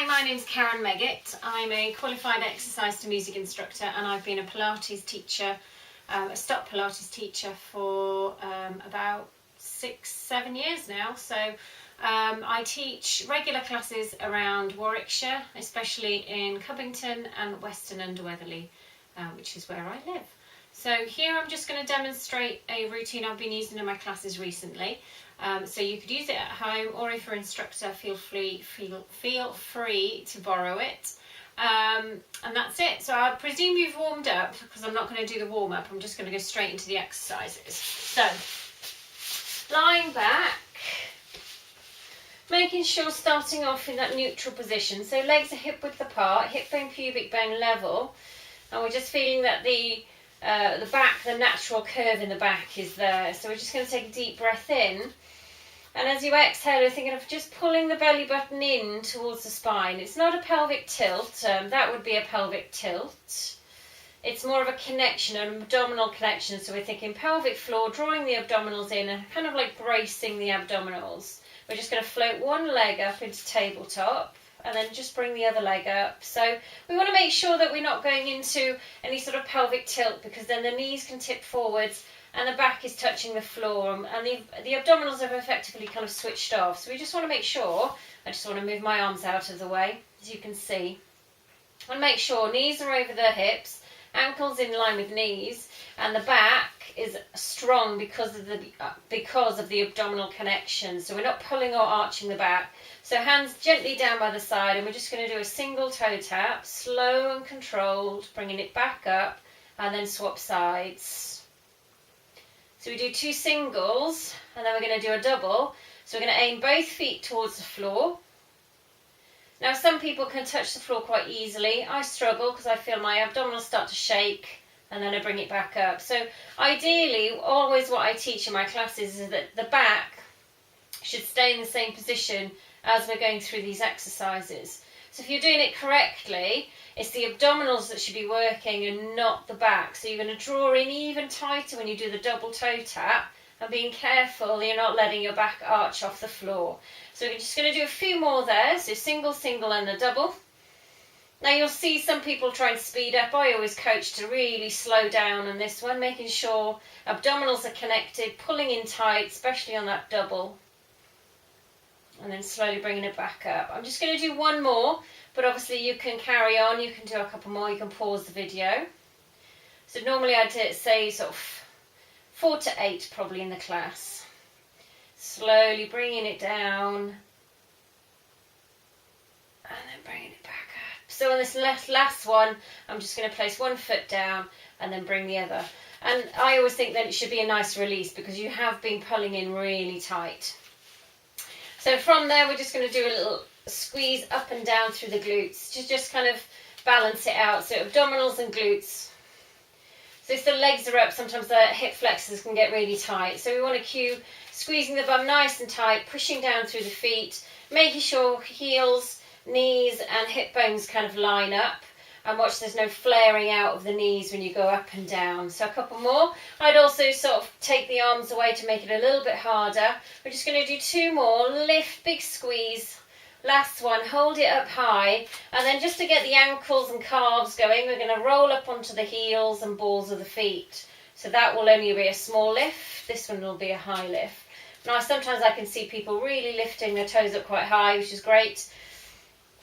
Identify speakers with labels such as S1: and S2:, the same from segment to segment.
S1: Hi, my name's Karen Meggett. I'm a qualified exercise to music instructor, and I've been a Pilates teacher, a stop Pilates teacher for about 6-7 years now. So I teach regular classes around Warwickshire, especially in Covington and Weston under Weatherly, which is where I live. So here I'm just going to demonstrate a routine I've been using in my classes recently. So you could use it at home, or if you're an instructor, feel free to borrow it. And that's it. So I presume you've warmed up, because I'm not going to do the warm up. I'm just going to go straight into the exercises. So lying back, making sure starting off in that neutral position. So legs are hip width apart, hip bone, pubic bone level, and we're just feeling that the back, the natural curve in the back is there. So we're just going to take a deep breath in. And as you exhale, you're thinking of just pulling the belly button in towards the spine. It's not a pelvic tilt. That would be a pelvic tilt. It's more of a connection, an abdominal connection. So we're thinking pelvic floor, drawing the abdominals in and kind of like bracing the abdominals. We're just going to float one leg up into tabletop and then just bring the other leg up. So we want to make sure that we're not going into any sort of pelvic tilt, because then the knees can tip forwards and the back is touching the floor, and the abdominals have effectively kind of switched off. So we just want to make sure, I just want to move my arms out of the way, as you can see. I want to make sure knees are over the hips, ankles in line with knees, and the back is strong because of the abdominal connection. So we're not pulling or arching the back. So hands gently down by the side, and we're just going to do a single toe tap, slow and controlled, bringing it back up, and then swap sides. So we do 2 singles, and then we're going to do a double. So we're going to aim both feet towards the floor. Now some people can touch the floor quite easily. I struggle because I feel my abdominals start to shake, and then I bring it back up. So ideally, always what I teach in my classes is that the back should stay in the same position as we're going through these exercises. So if you're doing it correctly, it's the abdominals that should be working and not the back. So you're going to draw in even tighter when you do the double toe tap, and being careful you're not letting your back arch off the floor. So we're just going to do a few more there. So single, single and a double. Now you'll see some people try and speed up. I always coach to really slow down on this one, making sure abdominals are connected, pulling in tight, especially on that double. And then slowly bringing it back up. I'm just going to do one more, but obviously you can carry on. You can do a couple more. You can pause the video. So normally I'd say sort of 4 to 8 probably in the class. Slowly bringing it down and then bringing it back up. So on this last one, I'm just going to place one foot down and then bring the other. And I always think that it should be a nice release, because you have been pulling in really tight. So from there, we're just going to do a little squeeze up and down through the glutes to just kind of balance it out. So abdominals and glutes. So if the legs are up, sometimes the hip flexors can get really tight. So we want to cue squeezing the bum nice and tight, pushing down through the feet, making sure heels, knees and hip bones kind of line up. And watch there's no flaring out of the knees when you go up and down. So a couple more. I'd also sort of take the arms away to make it a little bit harder. We're just going to do 2 more. Lift, big squeeze. Last one, hold it up high. And then just to get the ankles and calves going, we're going to roll up onto the heels and balls of the feet. So that will only be a small lift. This one will be a high lift. Now sometimes I can see people really lifting their toes up quite high, which is great.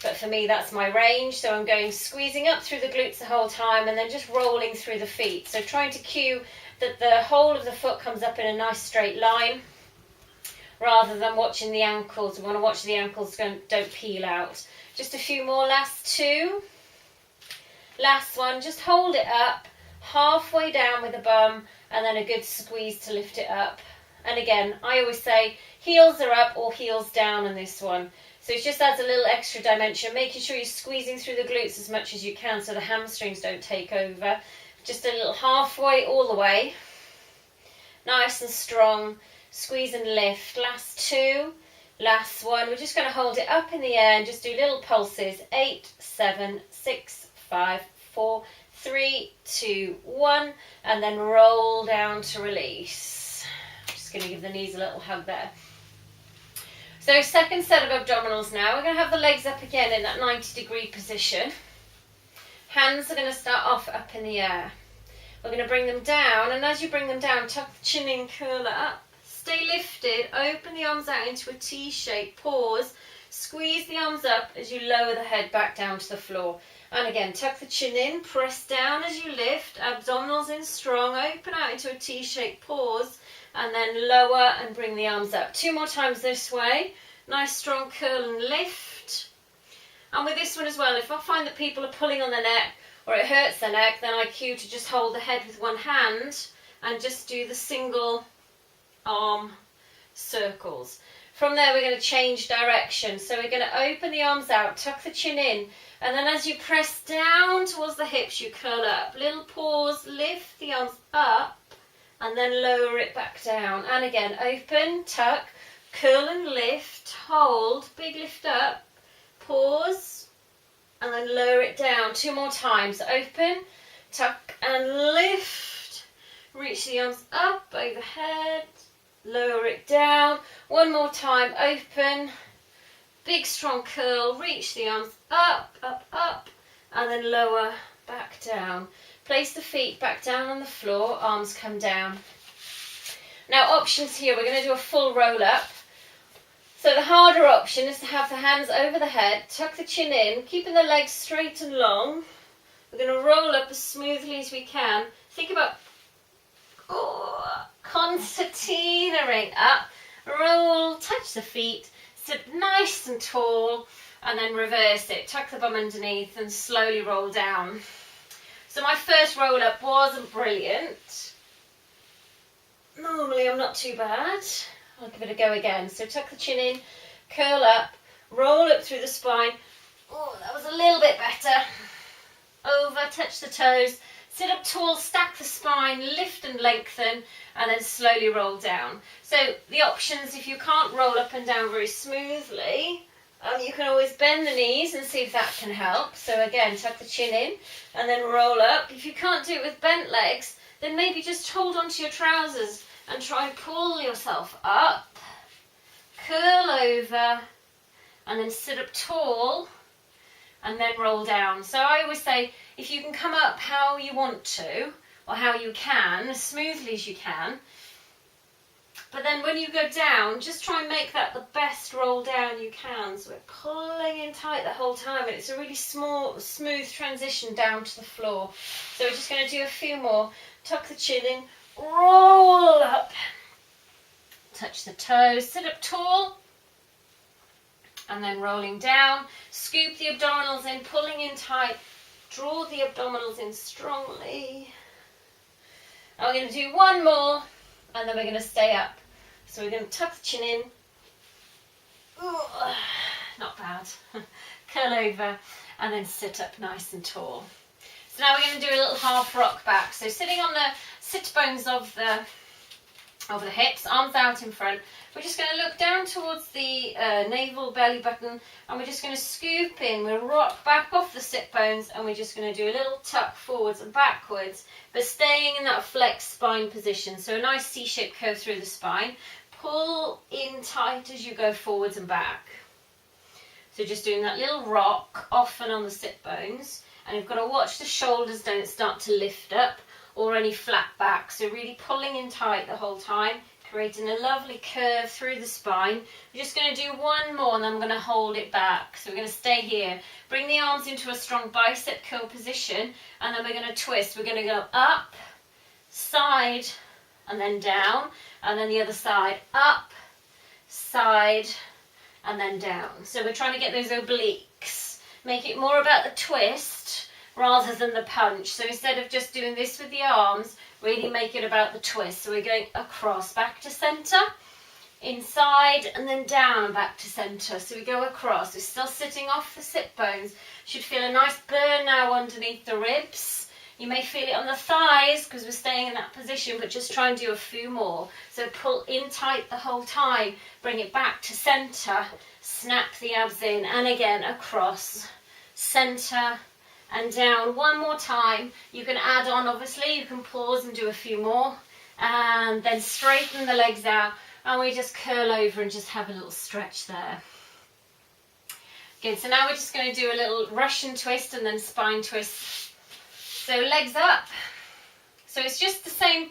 S1: But for me, that's my range. So I'm going squeezing up through the glutes the whole time and then just rolling through the feet. So trying to cue that the whole of the foot comes up in a nice straight line, rather than watching the ankles. We want to watch the ankles don't peel out. Just a few more, last 2. Last one, just hold it up, halfway down with the bum, and then a good squeeze to lift it up. And again, I always say heels are up or heels down on this one. So it just adds a little extra dimension, making sure you're squeezing through the glutes as much as you can so the hamstrings don't take over. Just a little halfway all the way. Nice and strong. Squeeze and lift. Last 2. Last one. We're just going to hold it up in the air and just do little pulses. 8, 7, 6, 5, 4, 3, 2, 1. And then roll down to release. Just going to give the knees a little hug there. So second set of abdominals now. We're going to have the legs up again in that 90-degree position. Hands are going to start off up in the air. We're going to bring them down, and as you bring them down, tuck the chin in, curl up. Stay lifted, open the arms out into a T shape, pause, squeeze the arms up as you lower the head back down to the floor. And again, tuck the chin in, press down as you lift, abdominals in strong, open out into a T shape, pause, and then lower and bring the arms up. 2 more times this way. Nice strong curl and lift. And with this one as well, if I find that people are pulling on the neck or it hurts the neck, then I cue to just hold the head with one hand and just do the single arm circles. From there we're going to change direction. So we're going to open the arms out, tuck the chin in, and then as you press down towards the hips, you curl up. Little pause, lift the arms up, and then lower it back down. And again, open, tuck, curl and lift, hold, big lift up, pause, and then lower it down. 2 more times. Open, tuck and lift. Reach the arms up, overhead, lower it down. 1 more time. Open, big strong curl, reach the arms up, up, up, and then lower back down. Place the feet back down on the floor, arms come down. Now options here, we're going to do a full roll up. So the harder option is to have the hands over the head, tuck the chin in, keeping the legs straight and long. We're going to roll up as smoothly as we can. Think about concertinaing up, roll, touch the feet, sit nice and tall, and then reverse it. Tuck the bum underneath and slowly roll down. So my first roll up wasn't brilliant. Normally I'm not too bad. I'll give it a go again. So tuck the chin in, curl up, roll up through the spine. Oh, that was a little bit better. Over, touch the toes, sit up tall, stack the spine, lift and lengthen, and then slowly roll down. So the options, if you can't roll up and down very smoothly, you can always bend the knees and see if that can help. So again, tuck the chin in and then roll up. If you can't do it with bent legs, then maybe just hold onto your trousers and try and pull yourself up, curl over, and then sit up tall, and then roll down. So I always say, if you can come up how you want to, or how you can, as smoothly as you can, but then when you go down, just try and make that the best roll down you can. So we're pulling in tight the whole time, and it's a really smooth transition down to the floor. So we're just going to do a few more. Tuck the chin in, roll up, touch the toes, sit up tall, and then rolling down. Scoop the abdominals in, pulling in tight, draw the abdominals in strongly. And we're going to do 1 more, and then we're going to stay up. So we're going to tuck the chin in, ooh, not bad, curl over, and then sit up nice and tall. So now we're going to do a little half rock back. So sitting on the sit bones of the hips, arms out in front. We're just going to look down towards the navel, belly button, and we're just going to scoop in. We'll rock back off the sit bones, and we're just going to do a little tuck forwards and backwards, but staying in that flexed spine position. So a nice C-shaped curve through the spine. Pull in tight as you go forwards and back. So just doing that little rock off and on the sit bones. And you've got to watch the shoulders don't start to lift up or any flat back. So really pulling in tight the whole time, creating a lovely curve through the spine. We're just going to do 1 more, and then I'm going to hold it back. So we're going to stay here. Bring the arms into a strong bicep curl position, and then we're going to twist. We're going to go up, side, and then down, and then the other side, up, side, and then down. So we're trying to get those obliques. Make it more about the twist rather than the punch. So instead of just doing this with the arms, really make it about the twist. So we're going across, back to centre, inside, and then down and back to centre. So we go across. We're still sitting off the sit bones. Should feel a nice burn now underneath the ribs. You may feel it on the thighs because we're staying in that position, but just try and do a few more. So pull in tight the whole time. Bring it back to centre. Snap the abs in, and again across, centre, and down. 1 more time. You can add on, obviously. You can pause and do a few more. And then straighten the legs out. and we just curl over and just have a little stretch there. Good, so now we're just going to do a little Russian twist and then spine twist. So legs up. So it's just the same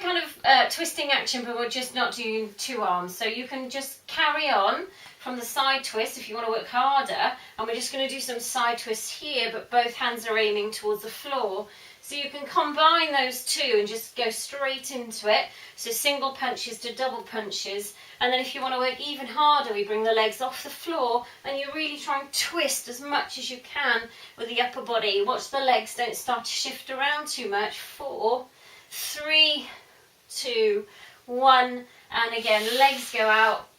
S1: kind of twisting action, but we're just not doing two arms. So you can just carry on from the side twist if you want to work harder, and we're just going to do some side twists here, but both hands are aiming towards the floor. So you can combine those two and just go straight into it. So single punches to double punches. And then if you want to work even harder, we bring the legs off the floor and you really try and twist as much as you can with the upper body. Watch the legs don't start to shift around too much. 4, 3, 2, 1. And again, legs go out,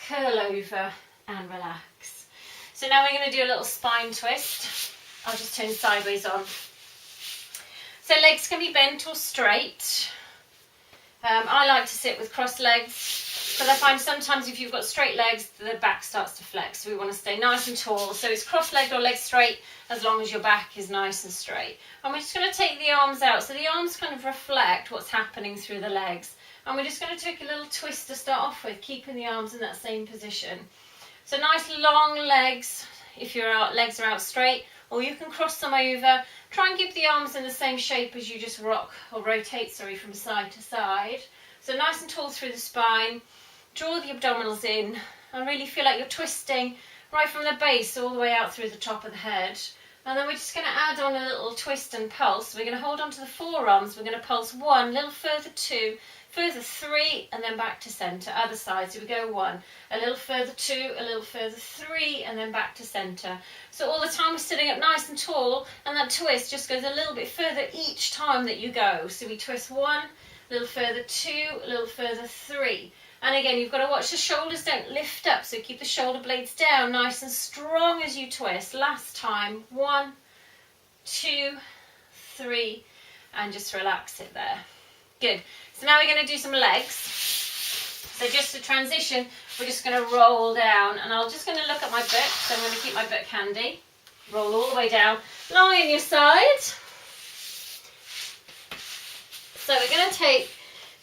S1: curl over and relax. So now we're going to do a little spine twist. I'll just turn sideways on. So legs can be bent or straight. I like to sit with crossed legs, but I find sometimes if you've got straight legs, the back starts to flex. So we want to stay nice and tall. So it's cross-legged or legs straight as long as your back is nice and straight. And we're just going to take the arms out. So the arms kind of reflect what's happening through the legs. And we're just going to take a little twist to start off with, keeping the arms in that same position. So nice long legs if your legs are out straight, or you can cross them over. Try and keep the arms in the same shape as you just rock or rotate, from side to side. So nice and tall through the spine. Draw the abdominals in and really feel like you're twisting right from the base all the way out through the top of the head. And then we're just going to add on a little twist and pulse. We're going to hold on to the forearms. We're going to pulse 1, a little further 2, further 3, and then back to centre. Other side. So we go 1, a little further 2, a little further 3, and then back to centre. So all the time we're sitting up nice and tall, and that twist just goes a little bit further each time that you go. So we twist 1, a little further 2, a little further 3. And again, you've got to watch the shoulders don't lift up, so keep the shoulder blades down nice and strong as you twist. Last time, 1, 2, 3, and just relax it there. Good. So now we're going to do some legs. So just to transition, we're just going to roll down, and I'm just going to look at my book, so I'm going to keep my book handy. Roll all the way down, lie on your side. So we're going to take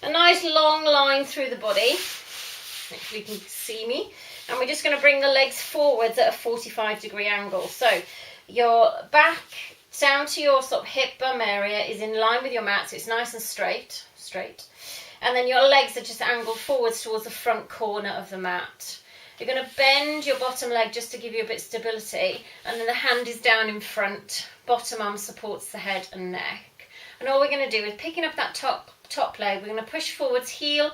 S1: a nice long line through the body. Hopefully you can see me. And we're just going to bring the legs forwards at a 45-degree angle. So your back down to your sort of hip bum area is in line with your mat, so it's nice and straight. And then your legs are just angled forwards towards the front corner of the mat. You're going to bend your bottom leg just to give you a bit of stability, and then the hand is down in front. Bottom arm supports the head and neck. And all we're going to do is picking up that top leg, we're going to push forwards, heel,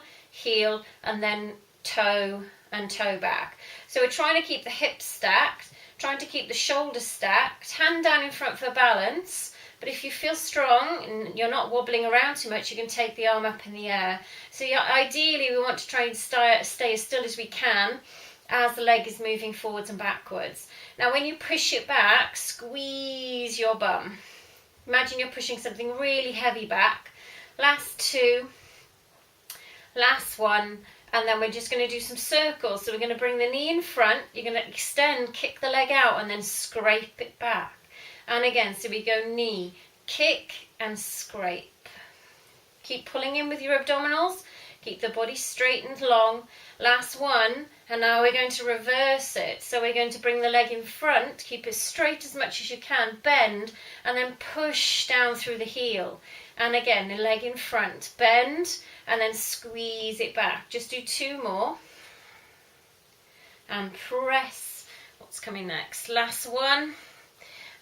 S1: and then toe and toe back. So we're trying to keep the hips stacked, trying to keep the shoulders stacked, hand down in front for balance. But if you feel strong and you're not wobbling around too much, you can take the arm up in the air. So ideally we want to try and stay as still as we can as the leg is moving forwards and backwards. Now when you push it back, squeeze your bum. Imagine you're pushing something really heavy back. Last 2, last 1, and then we're just going to do some circles. So we're going to bring the knee in front, you're going to extend, kick the leg out, and then scrape it back. And again, so we go knee, kick, and scrape. Keep pulling in with your abdominals, keep the body straight and long. Last 1, and now we're going to reverse it. So we're going to bring the leg in front, keep it straight as much as you can, bend, and then push down through the heel. And again, the leg in front, bend, and then squeeze it back. Just do 2 more. And press. What's coming next? Last 1.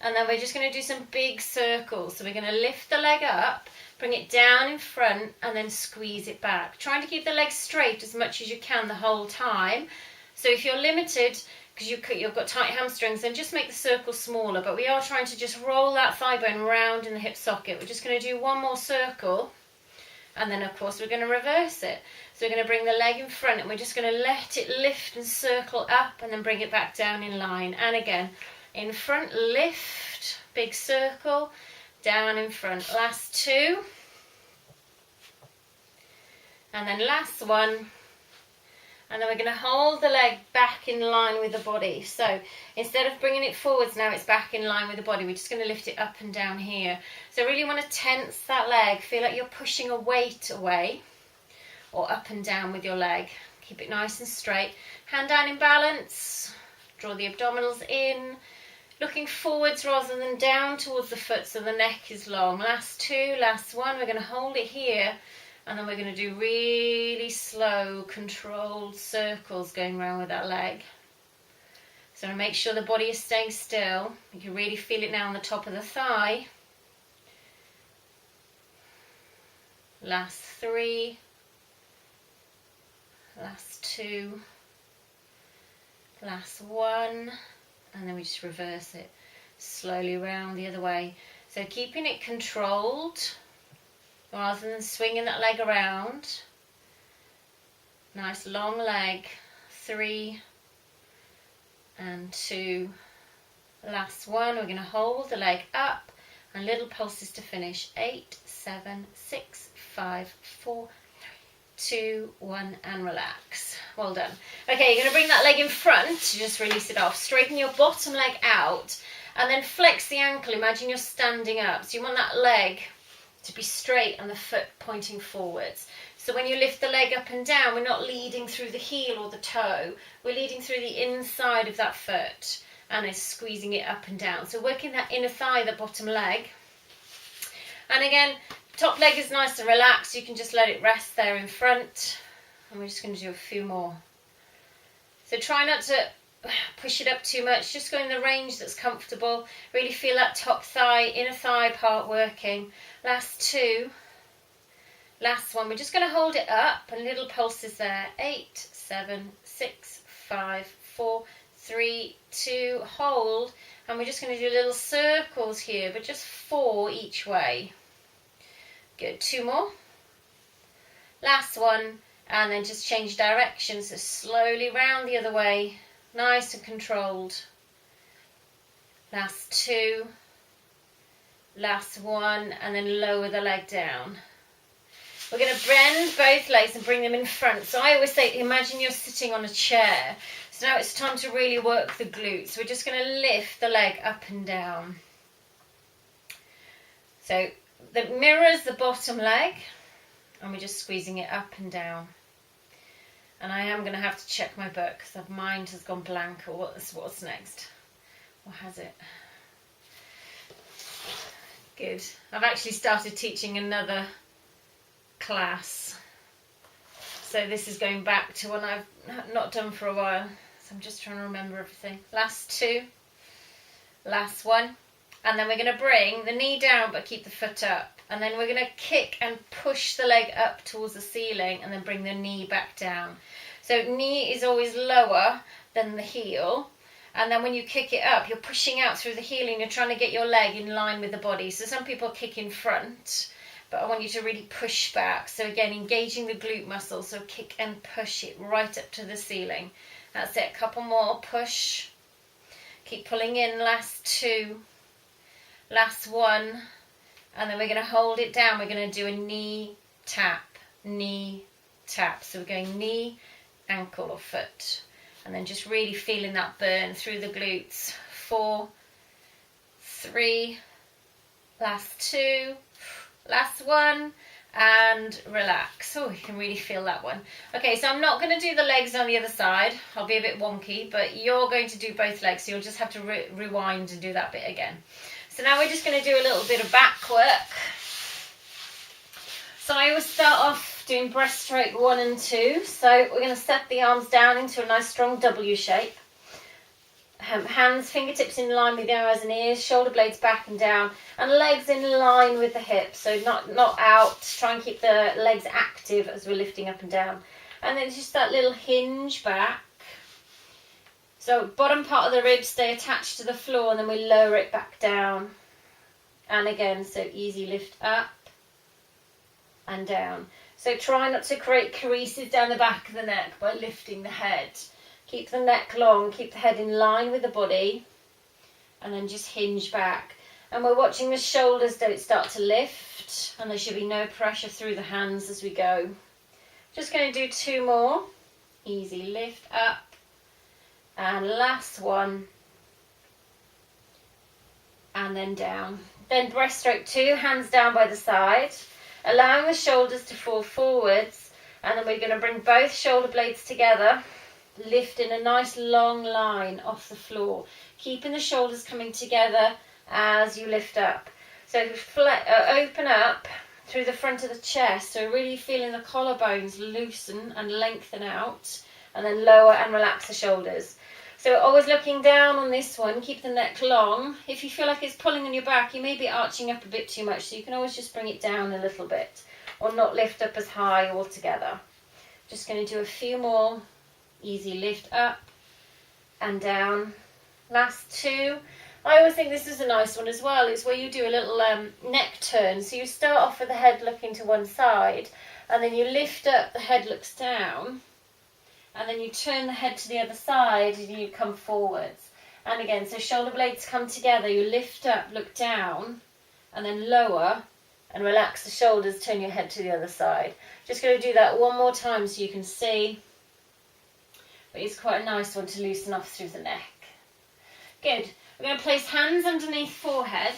S1: And then we're just going to do some big circles. So we're going to lift the leg up, bring it down in front, and then squeeze it back. Trying to keep the leg straight as much as you can the whole time. So if you're limited, because you've got tight hamstrings, then just make the circle smaller. But we are trying to just roll that thigh bone round in the hip socket. We're just going to do 1 more circle. And then, of course, we're going to reverse it. So we're going to bring the leg in front, and we're just going to let it lift and circle up, and then bring it back down in line. And again, in front, lift, big circle, down in front. Last 2. And then last 1. And then we're going to hold the leg back in line with the body. So instead of bringing it forwards now, it's back in line with the body. We're just going to lift it up and down here. So really want to tense that leg. Feel like you're pushing a weight away. or up and down with your leg. Keep it nice and straight. Hand down in balance. Draw the abdominals in. Looking forwards rather than down towards the foot so the neck is long. Last two, last one. We're going to hold it here. And then we're going to do really slow, controlled circles going around with that leg. So make sure the body is staying still. You can really feel it now on the top of the thigh. Last three. Last two. Last one. And then we just reverse it slowly around the other way. So keeping it controlled rather than swinging that leg around. Nice long leg. 3 and 2. Last one. We're going to hold the leg up and little pulses to finish. 8, 7, 6, 5, 4, 2, 1, and relax. Well done. Okay, you're going to bring that leg in front to just release it off. Straighten your bottom leg out and then flex the ankle. Imagine you're standing up. So you want that leg to be straight and the foot pointing forwards. So when you lift the leg up and down, we're not leading through the heel or the toe. We're leading through the inside of that foot and it's squeezing it up and down. So working that inner thigh, the bottom leg. And again, top leg is nice and relaxed. You can just let it rest there in front. And we're just going to do a few more. So try not to push it up too much. Just go in the range that's comfortable. Really feel that top thigh, inner thigh part working. Last two. Last one. We're just going to hold it up and little pulses there. 8, 7, 6, 5, 4, 3, 2. Hold. And we're just going to do little circles here, but just 4 each way. Good. 2 more. Last one. And then just change direction. So slowly round the other way. Nice and controlled. Last 2. Last one. And then lower the leg down. We're going to bend both legs and bring them in front. So I always say, imagine you're sitting on a chair. So now it's time to really work the glutes. We're just going to lift the leg up and down. So that mirrors the bottom leg. And we're just squeezing it up and down. And I am going to have to check my book because my mind has gone blank. Or what's next? Or has it? Good. I've actually started teaching another class. So this is going back to one I've not done for a while. So I'm just trying to remember everything. Last 2. Last one. And then we're going to bring the knee down but keep the foot up. And then we're going to kick and push the leg up towards the ceiling and then bring the knee back down. So knee is always lower than the heel. And then when you kick it up, you're pushing out through the heel and you're trying to get your leg in line with the body. So some people kick in front, but I want you to really push back. So again, engaging the glute muscle. So kick and push it right up to the ceiling. That's it. A couple more. Push. Keep pulling in. Last 2. Last one. And then we're going to hold it down. We're going to do a knee tap, knee tap. So we're going knee, ankle or foot. And then just really feeling that burn through the glutes. 4, 3, last 2, last one, and relax. Oh, you can really feel that one. Okay, so I'm not going to do the legs on the other side. I'll be a bit wonky, but you're going to do both legs. So you'll just have to rewind and do that bit again. So now we're just going to do a little bit of back work. So I always start off doing breaststroke 1 and 2. So we're going to set the arms down into a nice strong W shape. Hands, fingertips in line with the eyes and ears, shoulder blades back and down, and legs in line with the hips. So not out. Try and keep the legs active as we're lifting up and down. And then just that little hinge back. So bottom part of the ribs stay attached to the floor and then we lower it back down. And again, so easy lift up and down. So try not to create creases down the back of the neck by lifting the head. Keep the neck long, keep the head in line with the body and then just hinge back. And we're watching the shoulders don't start to lift and there should be no pressure through the hands as we go. Just going to do 2 more. Easy lift up. And last one. And then down. Then breaststroke 2, hands down by the side. Allowing the shoulders to fall forwards And then we're going to bring both shoulder blades together, lift in a nice long line off the floor, keeping the shoulders coming together as you lift up. So open up through the front of the chest, so really feeling the collarbones loosen and lengthen out, and then lower and relax the shoulders. So always looking down on this one, keep the neck long. If you feel like it's pulling on your back, you may be arching up a bit too much, so you can always just bring it down a little bit, or not lift up as high altogether. Just going to do a few more. Easy lift up and down. Last two. I always think this is a nice one as well. It's where you do a little neck turn. So you start off with the head looking to one side, and then you lift up, the head looks down, and then you turn the head to the other side and you come forwards. And again, so shoulder blades come together, you lift up, look down, and then lower and relax the shoulders, turn your head to the other side. Just going to do that one more time so you can see. But it's quite a nice one to loosen off through the neck. Good. We're going to place hands underneath forehead,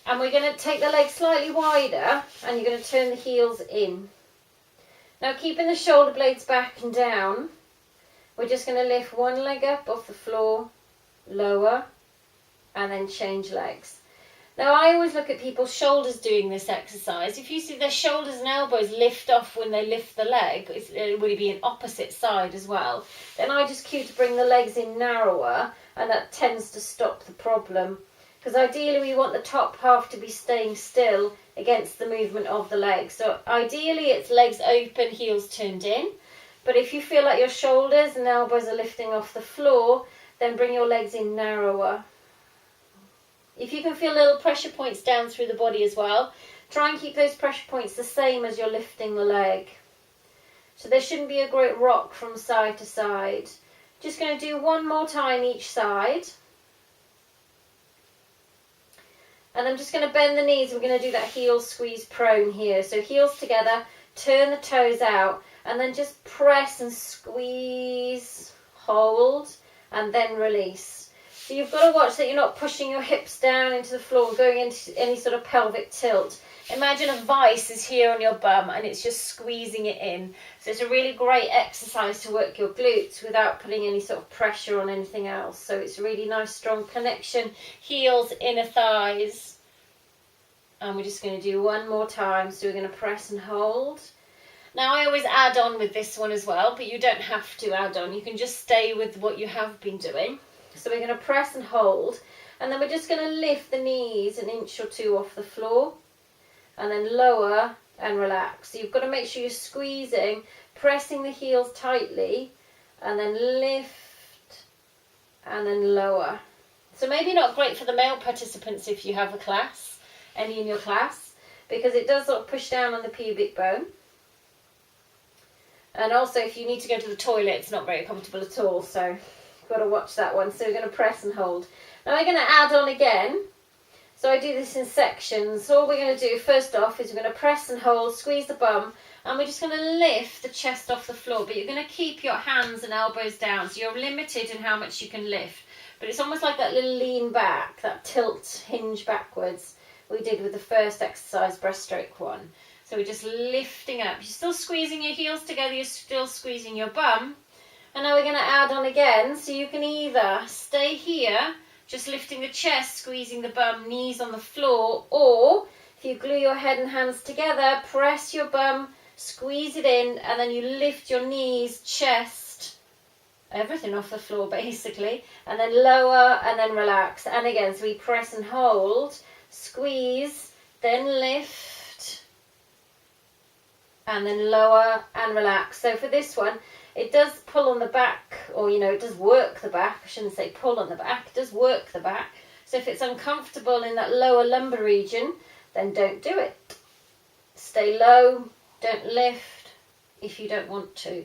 S1: and we're going to take the legs slightly wider, and you're going to turn the heels in. Now keeping the shoulder blades back and down, we're just going to lift one leg up off the floor, lower, and then change legs. Now I always look at people's shoulders doing this exercise. If you see their shoulders and elbows lift off when they lift the leg, it would be an opposite side as well. Then I just cue to bring the legs in narrower, and that tends to stop the problem. Because ideally we want the top half to be staying still against the movement of the legs. So ideally it's legs open, heels turned in. But if you feel like your shoulders and elbows are lifting off the floor, then bring your legs in narrower. If you can feel little pressure points down through the body as well, try and keep those pressure points the same as you're lifting the leg. So there shouldn't be a great rock from side to side. Just going to do one more time each side. And I'm just going to bend the knees. We're going to do that heel squeeze prone here. So heels together, turn the toes out, and then just press and squeeze, hold, and then release. So you've got to watch that you're not pushing your hips down into the floor, going into any sort of pelvic tilt. Imagine a vice is here on your bum and it's just squeezing it in. So it's a really great exercise to work your glutes without putting any sort of pressure on anything else. So it's a really nice strong connection. Heels, inner thighs. And we're just going to do one more time. So we're going to press and hold. Now I always add on with this one as well, but you don't have to add on. You can just stay with what you have been doing. So we're going to press and hold. And then we're just going to lift the knees an inch or two off the floor. And then lower and relax. So you've got to make sure you're squeezing, pressing the heels tightly, and then lift and then lower. So maybe not great for the male participants if you have a class, any in your class, because it does sort of push down on the pubic bone. And also if you need to go to the toilet, it's not very comfortable at all, so you've got to watch that one. So we're going to press and hold. Now we're going to add on again. So I do this in sections. So all we're going to do first off is we're going to press and hold, squeeze the bum, and we're just going to lift the chest off the floor. But you're going to keep your hands and elbows down, so you're limited in how much you can lift. But it's almost like that little lean back, that tilt, hinge backwards we did with the first exercise, breaststroke one. So we're just lifting up. You're still squeezing your heels together, you're still squeezing your bum. And now we're going to add on again, so you can either stay here, just lifting the chest, squeezing the bum, knees on the floor, or if you glue your head and hands together, press your bum, squeeze it in, and then you lift your knees, chest, everything off the floor basically, and then lower and then relax. And again, so we press and hold, squeeze, then lift, and then lower and relax. So for this one, it does pull on the back, or it does work the back. I shouldn't say pull on the back, it does work the back. So if it's uncomfortable in that lower lumbar region, then don't do it. Stay low, don't lift if you don't want to.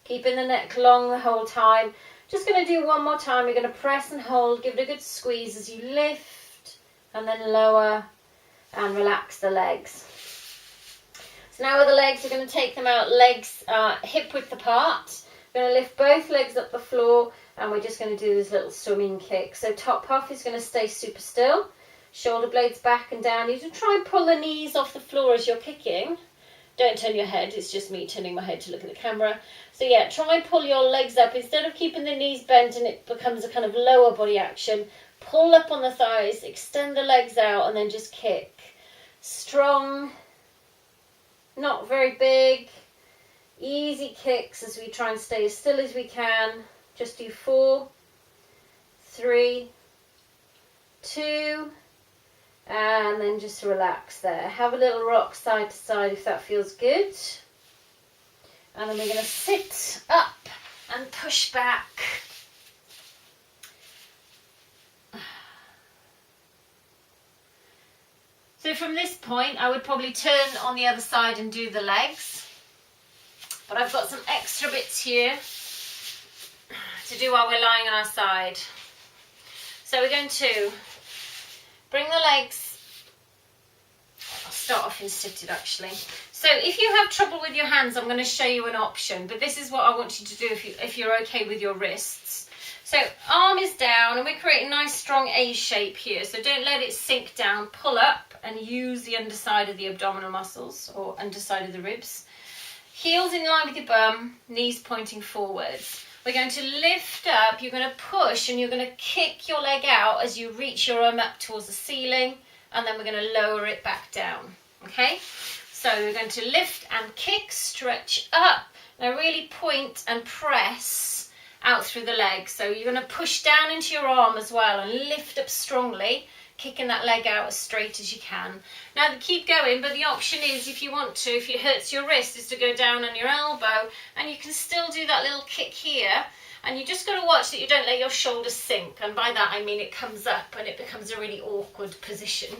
S1: Keeping the neck long the whole time. Just going to do one more time. You're going to press and hold, give it a good squeeze as you lift, and then lower and relax the legs. Now with the legs, we're going to take them out, legs hip width apart. We're going to lift both legs up the floor, and we're just going to do this little swimming kick. So top half is going to stay super still, shoulder blades back and down. You can try and pull the knees off the floor as you're kicking. Don't turn your head, it's just me turning my head to look at the camera. So yeah, try and pull your legs up. Instead of keeping the knees bent and it becomes a kind of lower body action, pull up on the thighs, extend the legs out, and then just kick. Strong, not very big, easy kicks as we try and stay as still as we can. Just do 4, 3, 2, and then just relax there. Have a little rock side to side if that feels good. And then we're going to sit up and push back. So from this point, I would probably turn on the other side and do the legs. But I've got some extra bits here to do while we're lying on our side. So we're going to bring the legs. I'll start off in seated actually. So if you have trouble with your hands, I'm going to show you an option. But this is what I want you to do if you're okay with your wrists. So arm is down and we're creating a nice strong A shape here. So don't let it sink down. Pull up and use the underside of the abdominal muscles or underside of the ribs. Heels in line with your bum, knees pointing forwards. We're going to lift up, you're going to push and you're going to kick your leg out as you reach your arm up towards the ceiling, and then we're going to lower it back down. Okay? So we're going to lift and kick, stretch up. Now really point and press out through the leg. So you're going to push down into your arm as well and lift up strongly, kicking that leg out as straight as you can. Now keep going, but the option is, if you want to, if it hurts your wrist, is to go down on your elbow, and you can still do that little kick here, and you just got to watch that you don't let your shoulders sink, and by that I mean it comes up and it becomes a really awkward position.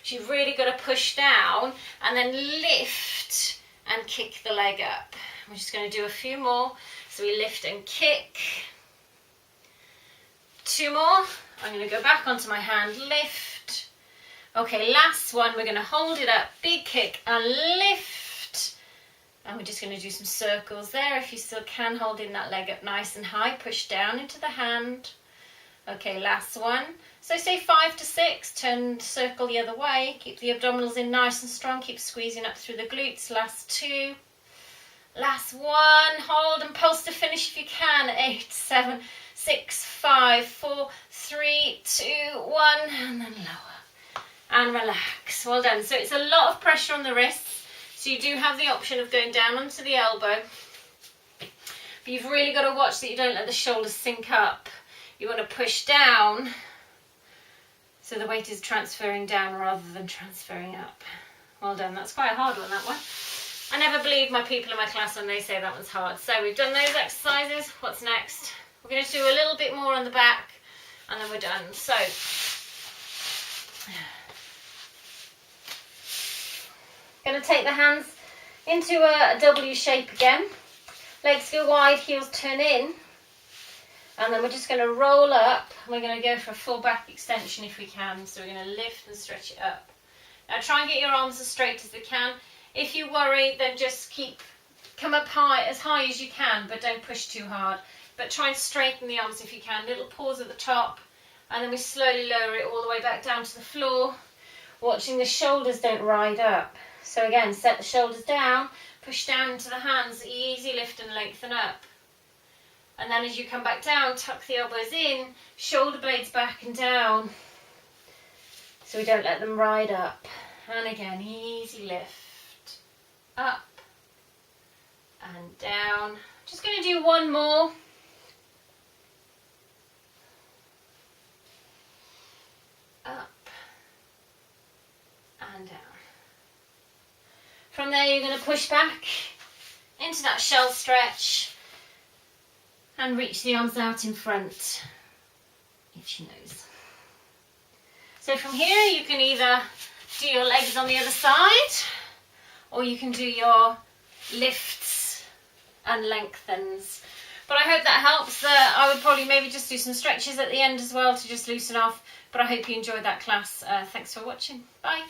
S1: So you've really got to push down and then lift and kick the leg up. We're just going to do a few more. So we lift and kick. 2 more. I'm going to go back onto my hand, lift. Okay, last one, we're going to hold it up, big kick and lift. And we're just going to do some circles there. If you still can, holding that leg up nice and high, push down into the hand. Okay, last one. So say 5 to 6, turn, circle the other way. Keep the abdominals in nice and strong, keep squeezing up through the glutes. Last 2. Last 1, hold and pulse to finish if you can. 8, 7, 6, 5, 4, 3, 2, 1, and then lower. And relax. Well done. So it's a lot of pressure on the wrists. So you do have the option of going down onto the elbow. But you've really got to watch that you don't let the shoulders sink up. You want to push down so the weight is transferring down rather than transferring up. Well done. That's quite a hard one, that one. I never believe my people in my class when they say that one's hard. So we've done those exercises. What's next? We're going to do a little bit more on the back and then we're done. So going to take the hands into a W shape again. Legs go wide, heels turn in. And then we're just going to roll up. We're going to go for a full back extension if we can. So we're going to lift and stretch it up. Now try and get your arms as straight as they can. If you worry, then just come up high as you can, but don't push too hard. But try and straighten the arms if you can. Little pause at the top, and then we slowly lower it all the way back down to the floor, watching the shoulders don't ride up. So again, set the shoulders down, push down into the hands, easy lift and lengthen up. And then as you come back down, tuck the elbows in, shoulder blades back and down, so we don't let them ride up. And again, easy lift. Up and down. Just going to do one more. Up and down. From there you're going to push back into that shell stretch and reach the arms out in front. Itchy nose. So from here you can either do your legs on the other side, or you can do your lifts and lengthens. But I hope that helps. I would probably maybe just do some stretches at the end as well to just loosen off. But I hope you enjoyed that class. Thanks for watching. Bye.